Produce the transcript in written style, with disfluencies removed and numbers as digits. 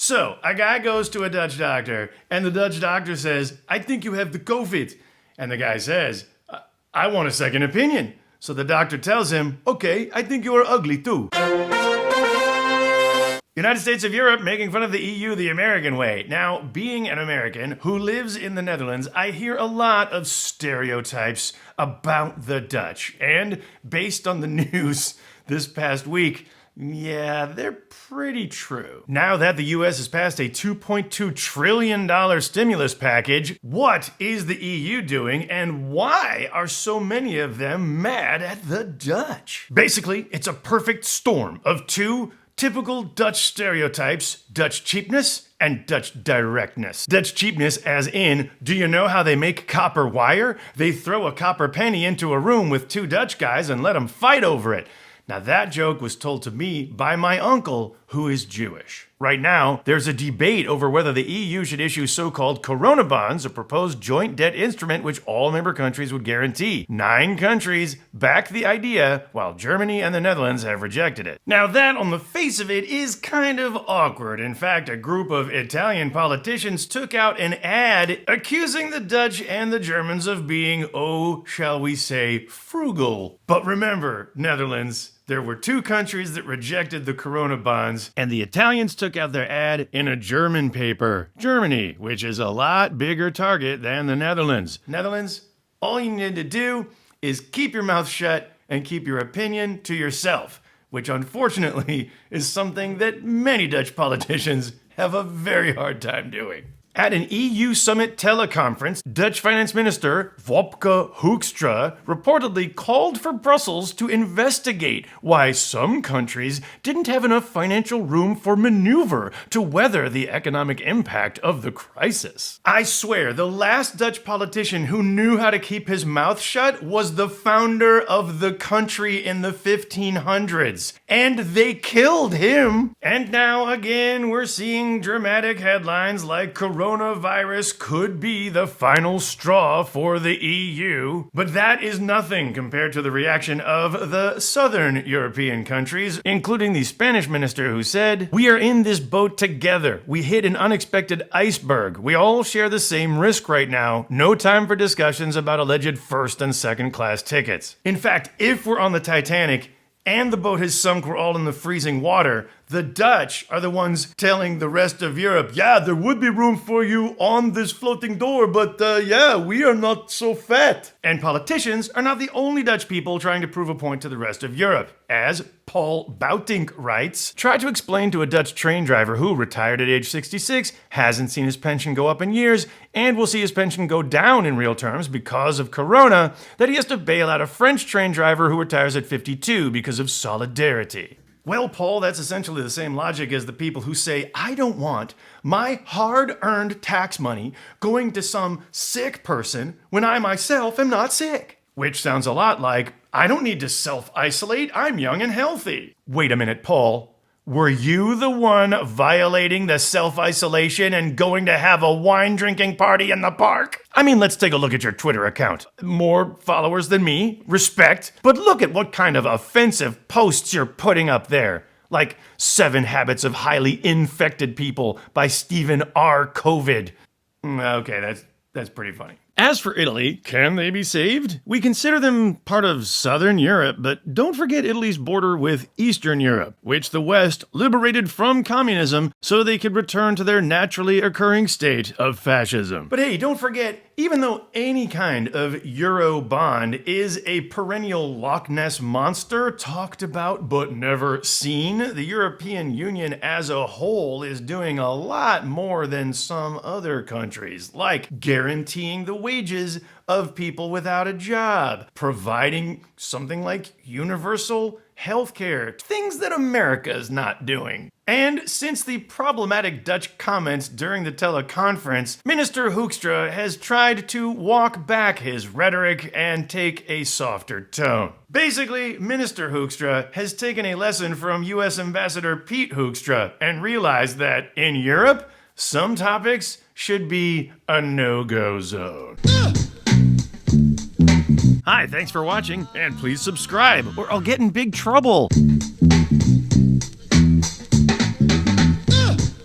So, a guy goes to a Dutch doctor, and the Dutch doctor says, I think you have the COVID. And the guy says, I want a second opinion. So the doctor tells him, okay, I think you are ugly too. United States of Europe making fun of the EU the American way. Now, being an American who lives in the Netherlands, I hear a lot of stereotypes about the Dutch. And based on the news this past week, yeah, they're pretty true. Now that the US has passed a $2.2 trillion stimulus package, what is the EU doing and why are so many of them mad at the Dutch? Basically, it's a perfect storm of two typical Dutch stereotypes: Dutch cheapness and Dutch directness. Dutch cheapness as in, do you know how they make copper wire? They throw a copper penny into a room with two Dutch guys and let them fight over it. Now that joke was told to me by my uncle, who is Jewish. Right now, there's a debate over whether the EU should issue so-called Corona bonds, a proposed joint debt instrument which all member countries would guarantee. 9 countries back the idea, while Germany and the Netherlands have rejected it. Now that, on the face of it, is kind of awkward. In fact, a group of Italian politicians took out an ad accusing the Dutch and the Germans of being, oh, shall we say, frugal. But remember, Netherlands, there were 2 countries that rejected the Corona bonds, and the Italians took out their ad in a German paper. Germany, which is a lot bigger target than the Netherlands. Netherlands, all you need to do is keep your mouth shut and keep your opinion to yourself, which unfortunately is something that many Dutch politicians have a very hard time doing. At an EU summit teleconference, Dutch Finance Minister Wopke Hoekstra reportedly called for Brussels to investigate why some countries didn't have enough financial room for maneuver to weather the economic impact of the crisis. I swear, the last Dutch politician who knew how to keep his mouth shut was the founder of the country in the 1500s. And they killed him! And now, again, we're seeing dramatic headlines like coronavirus could be the final straw for the EU. But that is nothing compared to the reaction of the southern European countries, including the Spanish minister who said, "We are in this boat together. We hit an unexpected iceberg. We all share the same risk right now. No time for discussions about alleged first and second class tickets." In fact, if we're on the Titanic and the boat has sunk, we're all in the freezing water, the Dutch are the ones telling the rest of Europe, yeah, there would be room for you on this floating door, but yeah, we are not so fat. And politicians are not the only Dutch people trying to prove a point to the rest of Europe. As Paul Boutink writes, try to explain to a Dutch train driver who retired at age 66, hasn't seen his pension go up in years, and will see his pension go down in real terms because of Corona, that he has to bail out a French train driver who retires at 52 because of solidarity. Well, Paul, that's essentially the same logic as the people who say, I don't want my hard-earned tax money going to some sick person when I myself am not sick. Which sounds a lot like, I don't need to self-isolate, I'm young and healthy. Wait a minute, Paul. Were you the one violating the self-isolation and going to have a wine-drinking party in the park? I mean, let's take a look at your Twitter account. More followers than me, respect, but look at what kind of offensive posts you're putting up there. Like 7 Habits of Highly Infected People by Stephen R. COVID. Okay, that's pretty funny. As for Italy, can they be saved? We consider them part of Southern Europe, but don't forget Italy's border with Eastern Europe, which the West liberated from communism so they could return to their naturally occurring state of fascism. But hey, don't forget, even though any kind of Euro bond is a perennial Loch Ness monster talked about but never seen, the European Union as a whole is doing a lot more than some other countries, like guaranteeing the wages of people without a job, providing something like universal healthcare, things that America is not doing. And since the problematic Dutch comments during the teleconference, Minister Hoekstra has tried to walk back his rhetoric and take a softer tone. Basically, Minister Hoekstra has taken a lesson from U.S. Ambassador Pete Hoekstra and realized that in Europe, some topics should be a no-go zone. Hi, thanks for watching, and please subscribe or I'll get in big trouble.